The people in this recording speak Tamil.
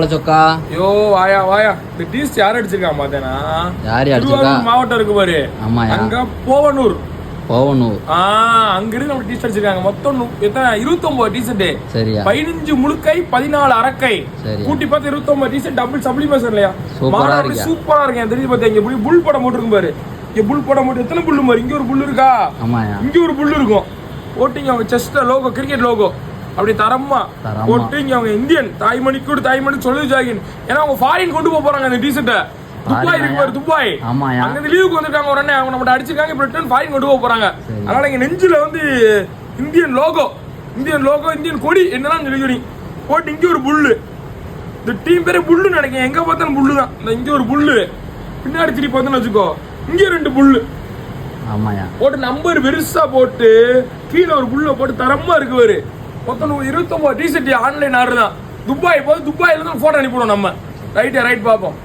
மாம்பழ சொக்கா. ஐயோ வாயா வாயா. இந்த டீஸ்ட் யார் அடிச்சிருக்கா மாத்தேனா? யார் அடிச்சிருக்கா? மாவட்டம் இருக்கு பாரு. ஆமாயா. அங்க போவனூர். அங்க இருந்து நம்ம டீ-ஷர்ட் வச்சிருக்காங்க. மொத்தம் எத்தனை 29 டீ-ஷர்ட். சரியா. 15 முழுக்கை 14 அரக்கை. கூட்டி பார்த்து 29 டீ-ஷர்ட் டபுள் சப்ளிமெஷன் இல்லையா? சூப்பரா இருக்கு. சூப்பரா இருக்கு. தெரிஞ்சு பார்த்தா இங்க புல் படம் போட்டுருக்கு பாரு. இங்க புல் படம் போட்டு எத்தனை புல்லு பாரு. இங்க ஒரு புல் இருக்கா? ஆமாயா. இங்க ஒரு புல் இருக்கும். போட்டிங்க அவங்க செஸ்ட்ல லோகோ, கிரிக்கெட் லோகோ அப்படி தரமா போட்டு இங்க அவங்க இந்தியன் தாய்மணி சொல்லுது ஜாகின். ஏன்னா அவங்க ஃபாரின் கொண்டு போறாங்க அந்த டீ-ஷர்ட்டை. துபாய் இருக்கு பாரு, துபாய். அங்க இருந்து லீவுக்கு வந்திருக்காங்க. உடனே அவங்க நம்ம அடிச்சிருக்காங்க. இப்ப ரிட்டர்ன் ஃபாரின் கொண்டு போறாங்க. அதனால இங்க நெஞ்சில வந்து இந்தியன் லோகோ, இந்தியன் கொடி என்னதான் சொல்லி போட்டு இங்க ஒரு புல்லு. இந்த டீம் பேரே புல்லுன்னு நினைக்கிறேன். எங்க பார்த்தாலும் புல்லு தான். இங்க ஒரு புல்லு, பின்னாடி திருப்பி பார்த்தோன்னு வச்சுக்கோ இங்க 2 புல்லு. ஆமாயா. போட்டு நம்பர் பெருசா போட்டு கீழே ஒரு புல்ல போட்டு தரமா இருக்கு பாரு. மொத்தம் 29 டீ-ஷர்ட் ஆன்லைன் ஆர்டர் தான். துபாய் போது துபாயில தான் போட்டோ அனுப்பிடுவோம் நம்ம. ரைட் பாப்போம்.